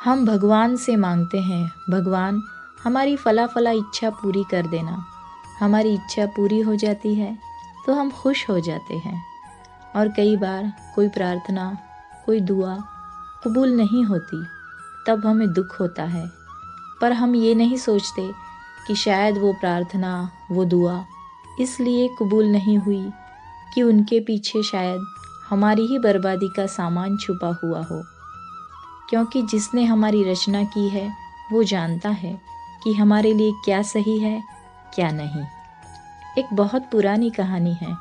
हम भगवान से मांगते हैं, भगवान हमारी फला फला इच्छा पूरी कर देना। हमारी इच्छा पूरी हो जाती है तो हम खुश हो जाते हैं। और कई बार कोई प्रार्थना, कोई दुआ कबूल नहीं होती, तब हमें दुख होता है। पर हम ये नहीं सोचते कि शायद वो प्रार्थना, वो दुआ इसलिए कबूल नहीं हुई कि उनके पीछे शायद हमारी ही बर्बादी का सामान छुपा हुआ हो। क्योंकि जिसने हमारी रचना की है वो जानता है कि हमारे लिए क्या सही है, क्या नहीं। एक बहुत पुरानी कहानी है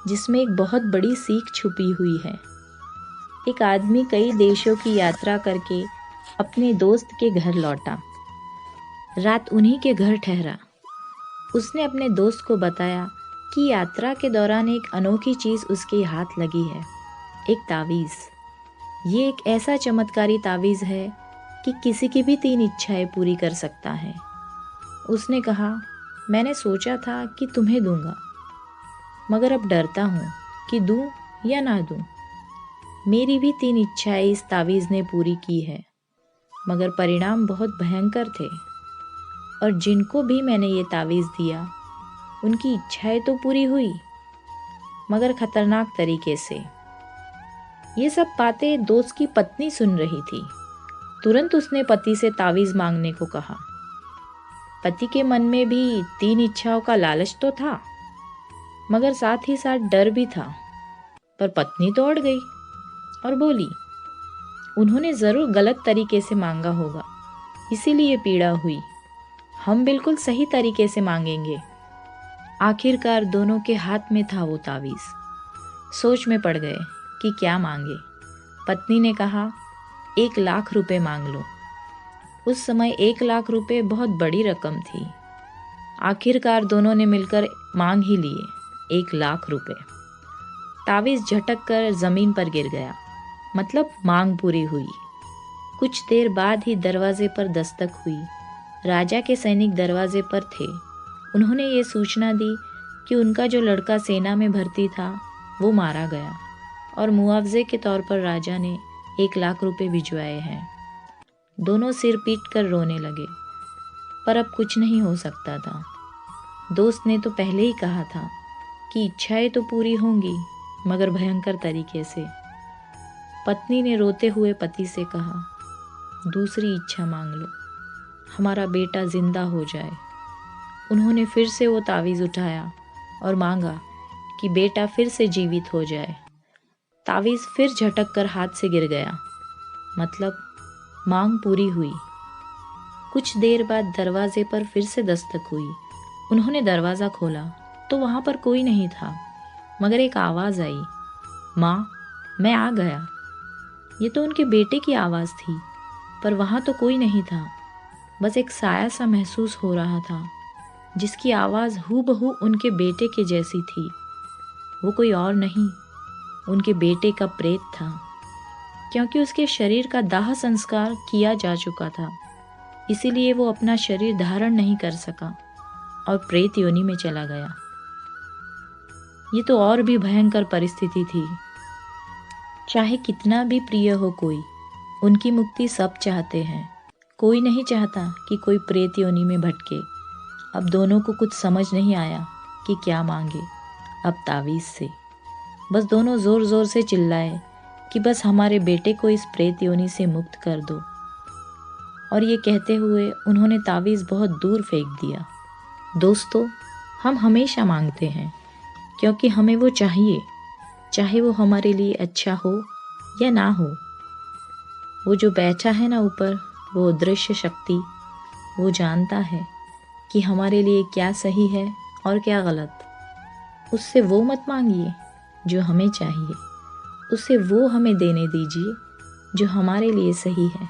जिसमें एक बहुत बड़ी सीख छुपी हुई है। एक आदमी कई देशों की यात्रा करके अपने दोस्त के घर लौटा। रात उन्हीं के घर ठहरा। उसने अपने दोस्त को बताया कि यात्रा के दौरान एक अनोखी चीज़ उसके हाथ लगी है, एक तावीज़। ये एक ऐसा चमत्कारी तावीज़ है कि किसी की भी 3 इच्छाएं पूरी कर सकता है। उसने कहा, मैंने सोचा था कि तुम्हें दूंगा, मगर अब डरता हूँ कि दूं या ना दूं। मेरी भी 3 इच्छाएं इस तावीज़ ने पूरी की है, मगर परिणाम बहुत भयंकर थे। और जिनको भी मैंने ये तावीज़ दिया उनकी इच्छाएं तो पूरी हुई, मगर खतरनाक तरीके से। ये सब बातें दोस्त की पत्नी सुन रही थी। तुरंत उसने पति से तावीज़ मांगने को कहा। पति के मन में भी 3 इच्छाओं का लालच तो था, मगर साथ ही साथ डर भी था। पर पत्नी तो अड़ गई और बोली, उन्होंने ज़रूर गलत तरीके से मांगा होगा, इसीलिए पीड़ा हुई। हम बिल्कुल सही तरीके से मांगेंगे। आखिरकार दोनों के हाथ में था वो तावीज़। सोच में पड़ गए कि क्या मांगे। पत्नी ने कहा, 1 लाख रुपए मांग लो। उस समय 1 लाख रुपए बहुत बड़ी रकम थी। आखिरकार दोनों ने मिलकर मांग ही लिए 1 लाख रुपए। तावीज़ झटक कर ज़मीन पर गिर गया, मतलब मांग पूरी हुई। कुछ देर बाद ही दरवाजे पर दस्तक हुई। राजा के सैनिक दरवाजे पर थे। उन्होंने ये सूचना दी कि उनका जो लड़का सेना में भर्ती था वो मारा गया और मुआवजे के तौर पर राजा ने 1 लाख रुपए भिजवाए हैं। दोनों सिर पीट कर रोने लगे, पर अब कुछ नहीं हो सकता था। दोस्त ने तो पहले ही कहा था कि इच्छाएं तो पूरी होंगी, मगर भयंकर तरीके से। पत्नी ने रोते हुए पति से कहा, दूसरी इच्छा मांग लो, हमारा बेटा जिंदा हो जाए। उन्होंने फिर से वो तावीज़ उठाया और मांगा कि बेटा फिर से जीवित हो जाए। तावीज़ फिर झटक कर हाथ से गिर गया, मतलब मांग पूरी हुई। कुछ देर बाद दरवाजे पर फिर से दस्तक हुई। उन्होंने दरवाज़ा खोला तो वहाँ पर कोई नहीं था, मगर एक आवाज़ आई, माँ, मैं आ गया। ये तो उनके बेटे की आवाज़ थी, पर वहाँ तो कोई नहीं था। बस एक साया सा महसूस हो रहा था, जिसकी आवाज़ हूबहू उनके बेटे के जैसी थी। वो कोई और नहीं, उनके बेटे का प्रेत था, क्योंकि उसके शरीर का दाह संस्कार किया जा चुका था। इसीलिए वो अपना शरीर धारण नहीं कर सका और प्रेत योनि में चला गया। ये तो और भी भयंकर परिस्थिति थी। चाहे कितना भी प्रिय हो कोई, उनकी मुक्ति सब चाहते हैं। कोई नहीं चाहता कि कोई प्रेत योनि में भटके। अब दोनों को कुछ समझ नहीं आया कि क्या मांगे। अब तावीज़ से बस दोनों ज़ोर ज़ोर से चिल्लाए कि बस हमारे बेटे को इस प्रेत योनि से मुक्त कर दो। और ये कहते हुए उन्होंने तावीज़ बहुत दूर फेंक दिया। दोस्तों, हम हमेशा मांगते हैं क्योंकि हमें वो चाहिए, चाहे वो हमारे लिए अच्छा हो या ना हो। वो जो बैठा है ना ऊपर, वो दृश्य शक्ति, वो जानता है कि हमारे लिए क्या सही है और क्या गलत। उससे वो मत मांगिए जो हमें चाहिए, उससे वो हमें देने दीजिए जो हमारे लिए सही है।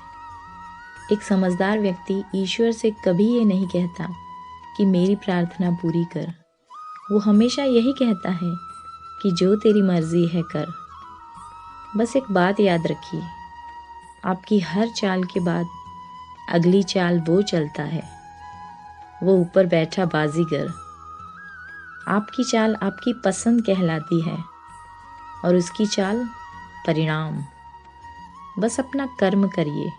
एक समझदार व्यक्ति ईश्वर से कभी ये नहीं कहता कि मेरी प्रार्थना पूरी कर। वो हमेशा यही कहता है कि जो तेरी मर्जी है कर। बस एक बात याद रखिए, आपकी हर चाल के बाद अगली चाल वो चलता है, वो ऊपर बैठा बाजीगर। आपकी चाल आपकी पसंद कहलाती है और उसकी चाल परिणाम। बस अपना कर्म करिए,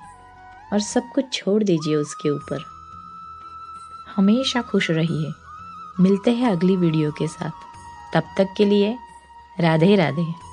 और सब कुछ छोड़ दीजिए उसके ऊपर। हमेशा खुश रहिए। मिलते हैं अगली वीडियो के साथ। तब तक के लिए राधे राधे।